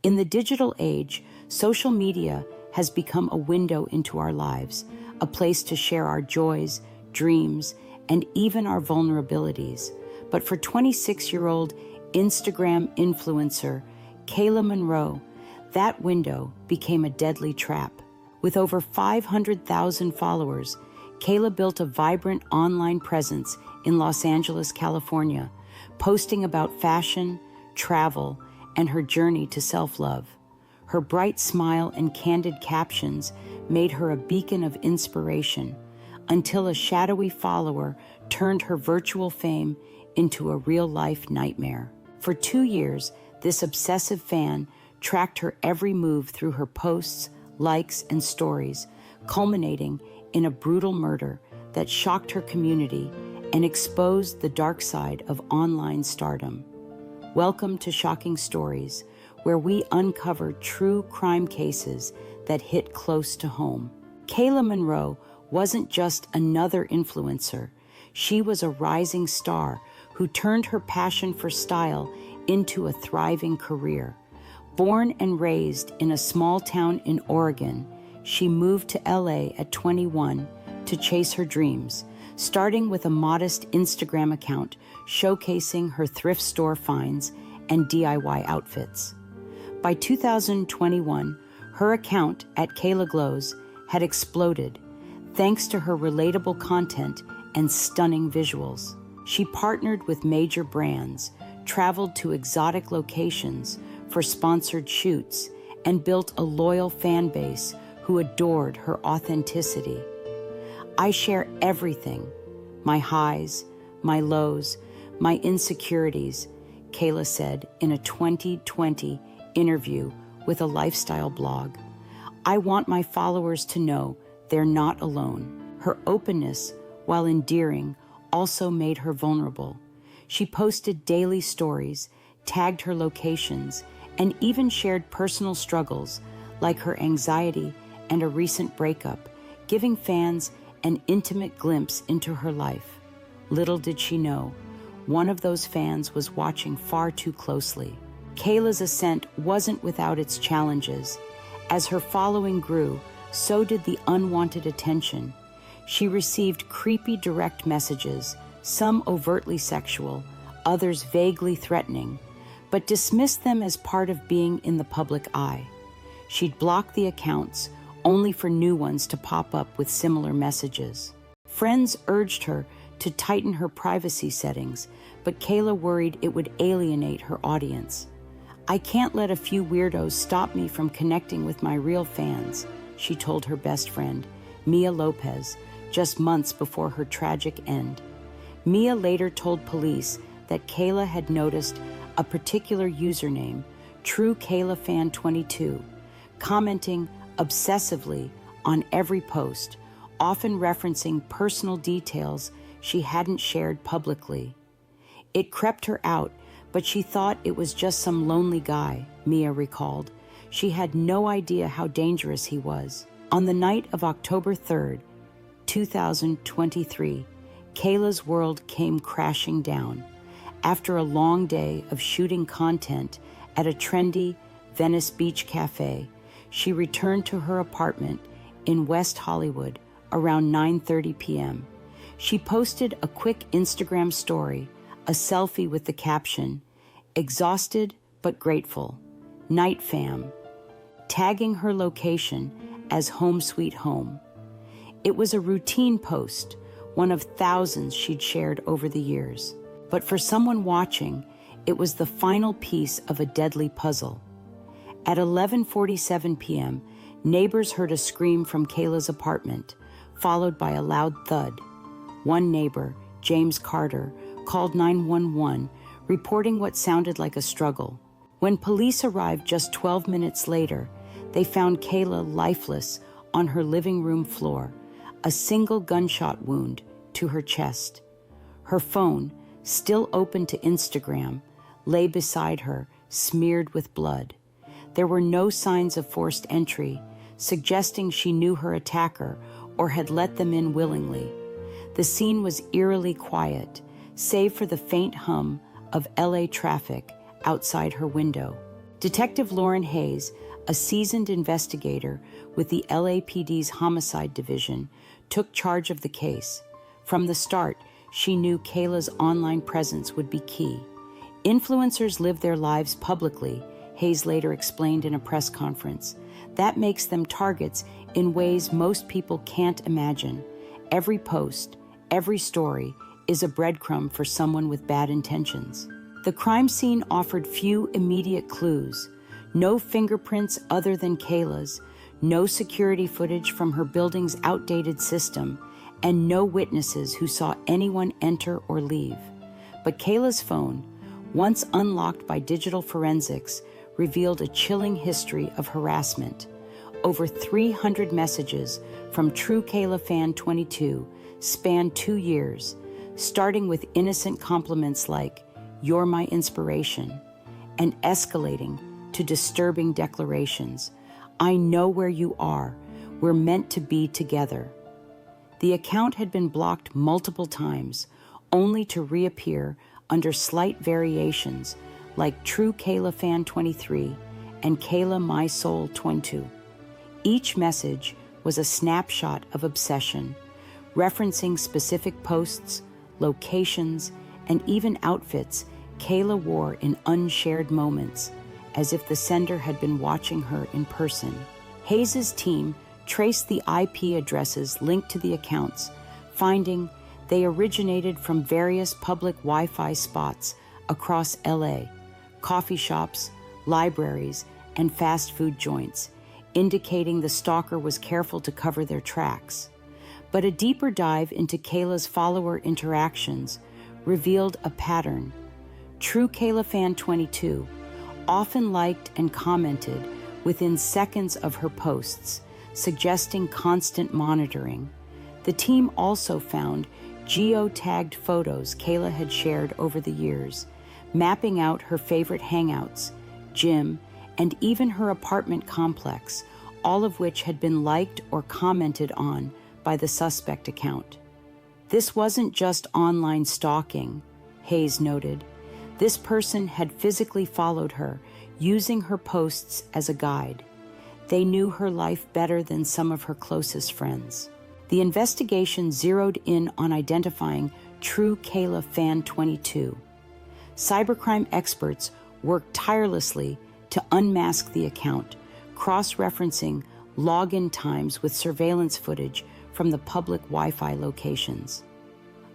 In the digital age, social media has become a window into our lives, a place to share our joys, dreams, and even our vulnerabilities. But for 26-year-old Instagram influencer Kayla Monroe, that window became a deadly trap. With over 500,000 followers, Kayla built a vibrant online presence in Los Angeles, California, posting about fashion, travel, and her journey to self-love. Her bright smile and candid captions made her a beacon of inspiration, until a shadowy follower turned her virtual fame into a real-life nightmare. For 2 years, this obsessive fan tracked her every move through her posts, likes, and stories, culminating in a brutal murder that shocked her community and exposed the dark side of online stardom. Welcome to Shocking Stories, where we uncover true crime cases that hit close to home. Kayla Monroe wasn't just another influencer. She was a rising star who turned her passion for style into a thriving career. Born and raised in a small town in Oregon, she moved to LA at 21 to chase her dreams, starting with a modest Instagram account showcasing her thrift store finds and DIY outfits. By 2021, her account at Kayla Glows had exploded thanks to her relatable content and stunning visuals. She partnered with major brands, traveled to exotic locations for sponsored shoots, and built a loyal fan base who adored her authenticity. "I share everything, my highs, my lows, my insecurities," Kayla said in a 2020 interview with a lifestyle blog. "I want my followers to know they're not alone." Her openness, while endearing, also made her vulnerable. She posted daily stories, tagged her locations, and even shared personal struggles like her anxiety and a recent breakup, giving fans an intimate glimpse into her life. Little did she know, one of those fans was watching far too closely. Kayla's ascent wasn't without its challenges. As her following grew, so did the unwanted attention. She received creepy direct messages, some overtly sexual, others vaguely threatening, but dismissed them as part of being in the public eye. She'd block the accounts, only for new ones to pop up with similar messages. Friends urged her to tighten her privacy settings, but Kayla worried it would alienate her audience. "I can't let a few weirdos stop me from connecting with my real fans," she told her best friend, Mia Lopez, just months before her tragic end. Mia later told police that Kayla had noticed a particular username, TrueKaylaFan22, commenting obsessively on every post, often referencing personal details she hadn't shared publicly. "It crept her out, but she thought it was just some lonely guy," Mia recalled. She had no idea how dangerous he was. On the night of October 3rd, 2023, Kayla's world came crashing down. After a long day of shooting content at a trendy Venice Beach cafe, she returned to her apartment in West Hollywood around 9:30 p.m. She posted a quick Instagram story, a selfie with the caption, "Exhausted but grateful, night fam," tagging her location as Home Sweet Home. It was a routine post, one of thousands she'd shared over the years. But for someone watching, it was the final piece of a deadly puzzle. At 11:47 p.m., neighbors heard a scream from Kayla's apartment, followed by a loud thud. One neighbor, James Carter, called 911, reporting what sounded like a struggle. When police arrived just 12 minutes later, they found Kayla lifeless on her living room floor, a single gunshot wound to her chest. Her phone, still open to Instagram, lay beside her, smeared with blood. There were no signs of forced entry, suggesting she knew her attacker or had let them in willingly. The scene was eerily quiet, save for the faint hum of LA traffic outside her window. Detective Lauren Hayes, a seasoned investigator with the LAPD's Homicide Division, took charge of the case. From the start, she knew Kayla's online presence would be key. Influencers live their lives publicly, Hayes later explained in a press conference. That makes them targets in ways most people can't imagine. Every post, every story is a breadcrumb for someone with bad intentions. The crime scene offered few immediate clues. No fingerprints other than Kayla's, no security footage from her building's outdated system, and no witnesses who saw anyone enter or leave. But Kayla's phone, once unlocked by digital forensics, revealed a chilling history of harassment. Over 300 messages from True Kayla Fan 22 spanned 2 years, starting with innocent compliments like, "You're my inspiration," and escalating to disturbing declarations, "I know where you are. We're meant to be together." The account had been blocked multiple times, only to reappear under slight variations like True Kayla Fan 23 and Kayla My Soul 22. Each message was a snapshot of obsession, referencing specific posts, locations, and even outfits Kayla wore in unshared moments, as if the sender had been watching her in person. Hayes' team traced the IP addresses linked to the accounts, finding they originated from various public Wi-Fi spots across LA, coffee shops, libraries, and fast food joints, indicating the stalker was careful to cover their tracks. But a deeper dive into Kayla's follower interactions revealed a pattern. True Kayla Fan 22 often liked and commented within seconds of her posts, suggesting constant monitoring. The team also found geo-tagged photos Kayla had shared over the years, mapping out her favorite hangouts, gym, and even her apartment complex, all of which had been liked or commented on by the suspect account. This wasn't just online stalking, Hayes noted. This person had physically followed her, using her posts as a guide. They knew her life better than some of her closest friends. The investigation zeroed in on identifying True Kayla Fan 22. Cybercrime experts worked tirelessly to unmask the account, cross-referencing login times with surveillance footage from the public Wi-Fi locations.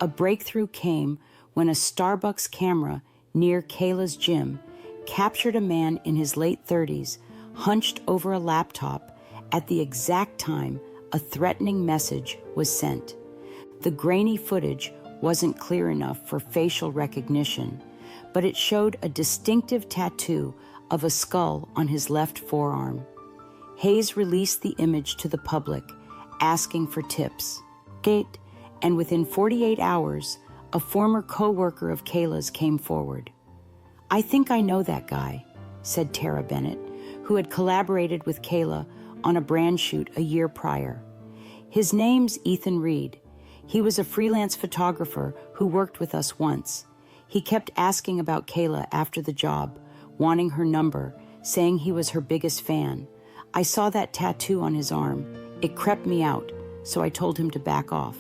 A breakthrough came when a Starbucks camera near Kayla's gym captured a man in his late 30s hunched over a laptop at the exact time a threatening message was sent. The grainy footage wasn't clear enough for facial recognition, but it showed a distinctive tattoo of a skull on his left forearm. Hayes released the image to the public, asking for tips. And within 48 hours, a former co-worker of Kayla's came forward. "I think I know that guy," said Tara Bennett, who had collaborated with Kayla on a brand shoot a year prior. "His name's Ethan Reed. He was a freelance photographer who worked with us once. He kept asking about Kayla after the job, wanting her number, saying he was her biggest fan. I saw that tattoo on his arm. It crept me out, so I told him to back off."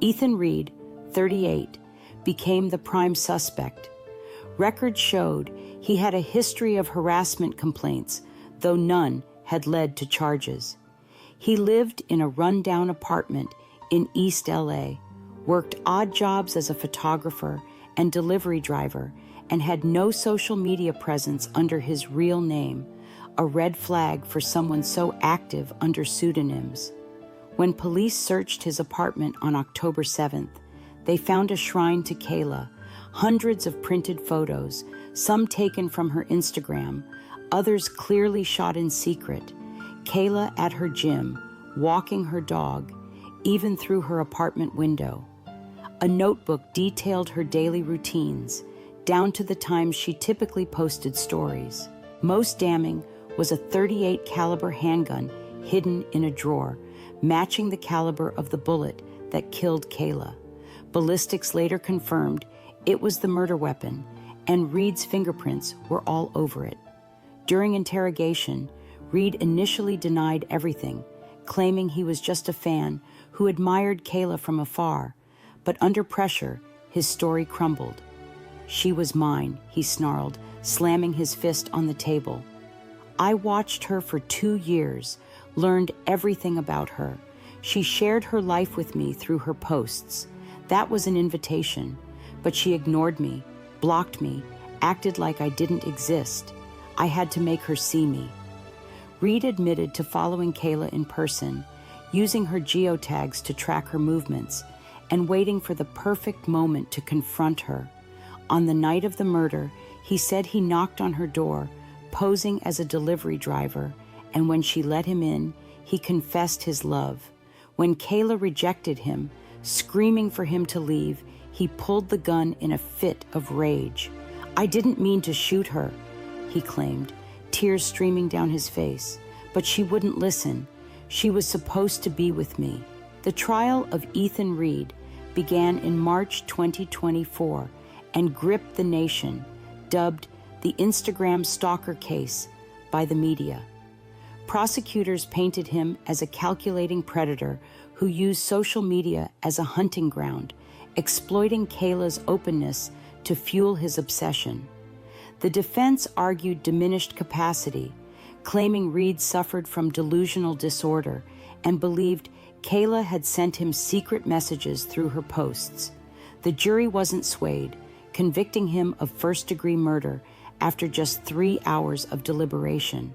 Ethan Reed, 38, became the prime suspect. Records showed he had a history of harassment complaints, though none had led to charges. He lived in a rundown apartment in East LA, worked odd jobs as a photographer and delivery driver, and had no social media presence under his real name, a red flag for someone so active under pseudonyms. When police searched his apartment on October 7th, they found a shrine to Kayla, hundreds of printed photos, some taken from her Instagram, others clearly shot in secret. Kayla at her gym, walking her dog, even through her apartment window. A notebook detailed her daily routines, down to the times she typically posted stories. Most damning was a .38 caliber handgun hidden in a drawer, matching the caliber of the bullet that killed Kayla. Ballistics later confirmed it was the murder weapon, and Reed's fingerprints were all over it. During interrogation, Reed initially denied everything, claiming he was just a fan who admired Kayla from afar, but under pressure, his story crumbled. "She was mine," he snarled, slamming his fist on the table. "I watched her for 2 years, learned everything about her. She shared her life with me through her posts. That was an invitation, but she ignored me, blocked me, acted like I didn't exist. I had to make her see me." Reed admitted to following Kayla in person, using her geotags to track her movements, and waiting for the perfect moment to confront her. On the night of the murder, he said he knocked on her door, posing as a delivery driver, and when she let him in, he confessed his love. When Kayla rejected him, screaming for him to leave, he pulled the gun in a fit of rage. "I didn't mean to shoot her," he claimed, tears streaming down his face. "But she wouldn't listen. She was supposed to be with me." The trial of Ethan Reed began in March 2024 and gripped the nation, dubbed the Instagram Stalker case by the media. Prosecutors painted him as a calculating predator who used social media as a hunting ground, exploiting Kayla's openness to fuel his obsession. The defense argued diminished capacity, claiming Reed suffered from delusional disorder and believed Kayla had sent him secret messages through her posts. The jury wasn't swayed, convicting him of first-degree murder after just 3 hours of deliberation.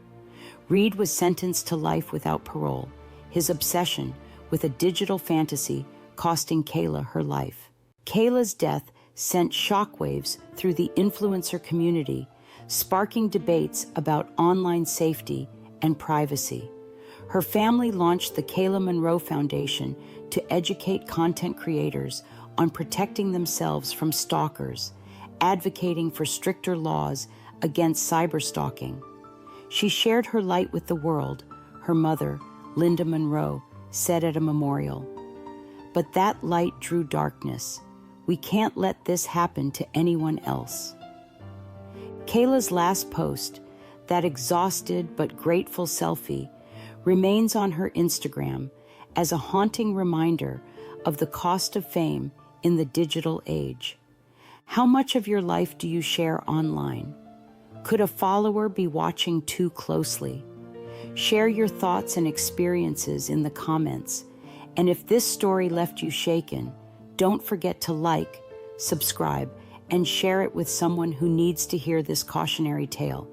Reed was sentenced to life without parole, his obsession with a digital fantasy costing Kayla her life. Kayla's death sent shockwaves through the influencer community, sparking debates about online safety and privacy. Her family launched the Kayla Monroe Foundation to educate content creators on protecting themselves from stalkers, advocating for stricter laws against cyberstalking. She shared her light with the world, her mother, Linda Monroe, said at a memorial. But that light drew darkness. We can't let this happen to anyone else. Kayla's last post, that exhausted but grateful selfie, remains on her Instagram as a haunting reminder of the cost of fame in the digital age. How much of your life do you share online? Could a follower be watching too closely? Share your thoughts and experiences in the comments. And if this story left you shaken, don't forget to like, subscribe, and share it with someone who needs to hear this cautionary tale.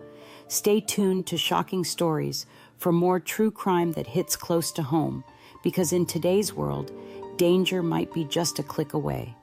Stay tuned to Shocking Stories for more true crime that hits close to home, because in today's world, danger might be just a click away.